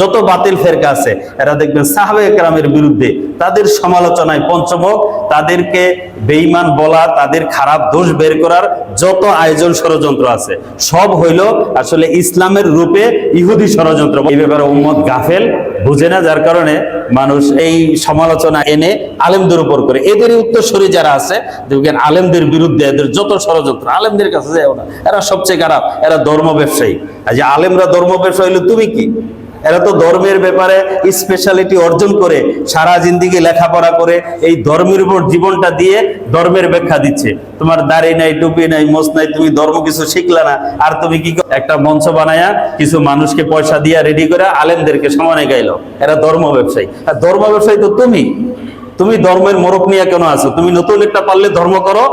যত বাতিল ফেরকা আছে এরা দেখবেন সাহাবায়ে কেরামের বিরুদ্ধে তাদের সমালোচনায় পঞ্চমুখ, তাদেরকে বেঈমান বলা, তাদের খারাপ দোষ বের করার যত আয়োজন ষড়যন্ত্র আছে সব হইল আসলে ইসলামের রূপে ইহুদি ষড়যন্ত্র। এই ব্যাপারে উম্মত গাফেল, বুঝে না, যার কারণে মানুষ এই সমালোচনা এনে আলেমদের উপর করে। এদের উত্তরসূরি যারা আছে দেখবেন আলেমদের বিরুদ্ধে এদের যত ষড়যন্ত্র, আলেমদের কাছে যাও না, এরা সবচেয়ে খারাপ, এরা ধর্ম ব্যবসায়ী। আর যে আলেমরা ধর্ম ব্যবসায়ী হইলে তুমি কি? এরা তো ধর্মের ব্যাপারে স্পেশালিটি অর্জন করে সারা জিন্দেগি লেখাপড়া করে এই ধর্মের উপর জীবনটা দিয়ে ধর্মের ব্যাখ্যা দিচ্ছে। তোমার দাড়ি নাই, টুপি নাই, মোছ নাই, তুমি ধর্ম কিছু শিখলা না, আর তুমি কি একটা মঞ্চ বানায়া কিছু মানুষকে পয়সা দিয়া রেডি করে আলেমদেরকে সমানে গাইলো। এরা ধর্ম ব্যবসায়ী। আর ধর্ম ব্যবসায়ী তো তুমি ধর্মের মোড়ক নিয়ে কেন আছো? তুমি নতুন একটা পারলে ধর্ম করো,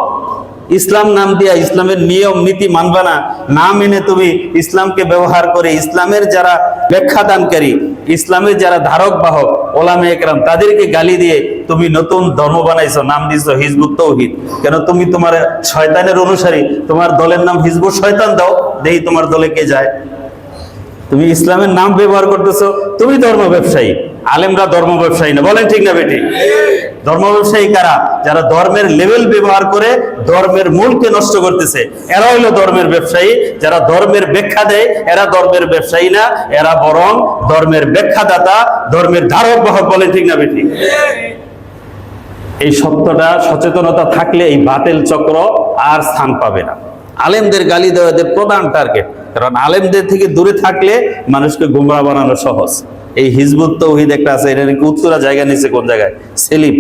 ইসলাম নাম দিয়া ইসলামের নিয়ম নীতি মানবা না, না মেনে তুমি ইসলামকে ব্যবহার করে ইসলামের যারা ব্যাখ্যাদানকারী, ইসলামের যারা ধারক বাহক ওলামে একরাম তাদেরকে গালি দিয়ে তুমি নতুন ধর্ম বানাইছো, নাম দিছো হিজবুত তৌহিদ। কেন? তুমি তোমার শয়তানের অনুসারী, তোমার দলের নাম হিজবুত শয়তান দাও, দেখি তোমার দলে কে যায়। তুমি ইসলামের নাম ব্যবহার করতেছো, তুমি ধর্ম ব্যবসায়ী। আলেমরা ধর্ম ব্যবসায়ী না, বলেন ঠিক না বেটি? ধর্ম ব্যবসায়ী কারা? যারা ধর্মের লেভেল ব্যবহার করে ধর্মের মূলকে নষ্ট করতেছে, এরা হইলো ধর্মের ব্যবসায়ী। যারা ধর্মের ব্যাখ্যা দেয় এরা ধর্মের ব্যবসায়ী না, এরা বরং ধর্মের ব্যাখ্যাদাতা, ধর্মের ধারক বাহক, বলেন ঠিক না বেটি? এই সত্যটা সচেতনতা থাকলে এই বাতিল চক্র আর স্থান পাবে না। আলেমদের গালি দেওয়া এদের প্রধান টার্গেট, কারণ আলেমদের থেকে দূরে থাকলে মানুষকে গুমরাহ বানানো সহজ। এই হিজবুত তৌহিদ একটা আছে, এটা নাকি উত্তরা জায়গা নিচে কোন জায়গায় সেলিম,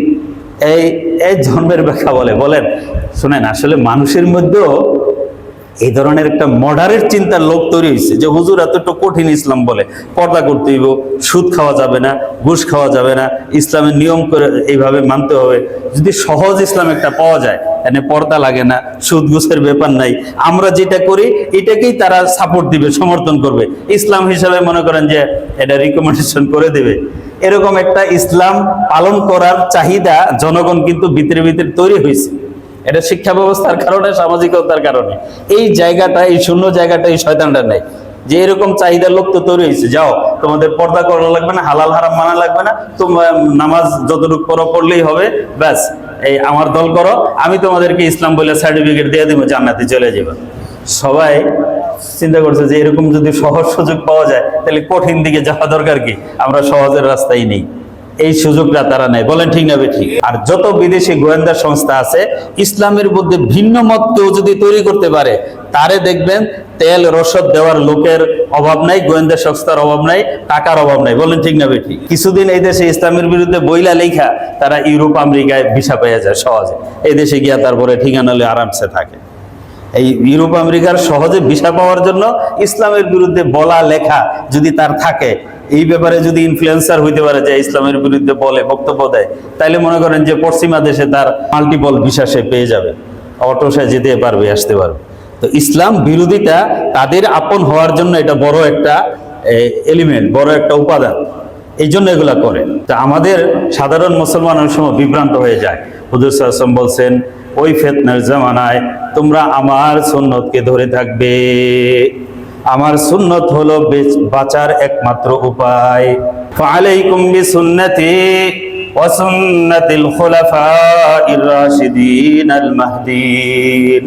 এই ধর্মের ব্যাখ্যা বলেন। শুনেন, আসলে মানুষের মধ্যেও এই ধরনের একটা মডারেট চিন্তার লোক তৈরি হয়েছে যে হুজুর এত একটু কঠিন ইসলাম বলে, পর্দা করতে হইব, সুদ খাওয়া যাবে না, ঘুষ খাওয়া যাবে না, ইসলামের নিয়ম করে এইভাবে মানতে হবে। যদি সহজ ইসলাম একটা পাওয়া যায়, এনে পর্দা লাগে না, সুদ ঘুষের ব্যাপার নাই, আমরা যেটা করি এটাকেই তারা সাপোর্ট দিবে, সমর্থন করবে, ইসলাম হিসাবে মনে করেন যে এটা রিকমেন্ডেশন করে দেবে, এরকম একটা ইসলাম পালন করার চাহিদা জনগণ কিন্তু ভিতরে ভিতরে তৈরি হয়েছে। এটা শিক্ষা ব্যবস্থার কারণে, সামাজিকতার কারণে। এই জায়গাটা, এই শূন্য জায়গাটা এই শয়তানটা নেই, যে এরকম চাহিদার লোক তো তৈরি হয়েছে, যাও তোমাদের পর্দা করা লাগবে না, হালাল হারাম মানা লাগবে না, তোমরা নামাজ যতটুকু পড়লেই হবে, ব্যাস এই আমার দল করো, আমি তোমাদেরকে ইসলাম বলে সার্টিফিকেট দিয়ে দিব, জান্নাতে চলে যাবে। সবাই চিন্তা করছে যে এরকম যদি সহজ সুযোগ পাওয়া যায় তাহলে কঠিন দিকে যাওয়া দরকার কি, আমরা সহজের রাস্তায় নেই। এই সুযোগটা তারা নেই, বলেন ঠিক না ঠিক? আর যত বিদেশি গোয়েন্দা সংস্থা আছে ইসলামের মধ্যে ভিন্ন মত কেউ যদি তৈরি করতে পারে, তারে দেখবেন তেল রসদ দেওয়ার লোকের অভাব নাই, গোয়েন্দা সংস্থার অভাব নাই, টাকার অভাব নাই, বলেন ঠিক না ঠিক? কিছুদিন এই দেশে ইসলামের বিরুদ্ধে বইলা লেখা তারা ইউরোপ আমেরিকায় ভিসা পেয়ে যায় সহজে, এই দেশে গিয়া তারপরে ঠিকানা হলে আরামসে থাকে। এই ইউরোপ আমেরিকার সহজে ভিসা পাওয়ার জন্য ইসলামের বিরুদ্ধে বলা লেখা যদি তার থাকে, এই ব্যাপারে যদি ইনফ্লুয়েন্সার হইতে পারে, যে ইসলামের বিরুদ্ধে বলে বক্তব্য দেয়, তাইলে মনে করেন যে পশ্চিমা দেশে তার মাল্টিপল ভিসা সে পেয়ে যাবে, অটো সে যেতে পারবে, আসতে পারবে। তো ইসলাম বিরোধিতা তাদের আপন হওয়ার জন্য এটা বড় একটা এলিমেন্ট, বড় একটা উপাদান, এই জন্য এগুলা করে। তা আমাদের সাধারণ মুসলমানের সময় বিভ্রান্ত হয়ে যায়। হুজুর সাল্লাল্লাহু আলাইহি ওয়াসাল্লাম বলছেন, ওই ফিতনার জামানায় তোমরা আমার সুন্নতকে ধরে থাকবে, আমার সুন্নত হলো বাঁচার একমাত্র উপায়। ফাআলাইকুম বিসুন্নতি ওয়া সুন্নাতিল খুলাফাইর রাশিদিন আল মাহদিন।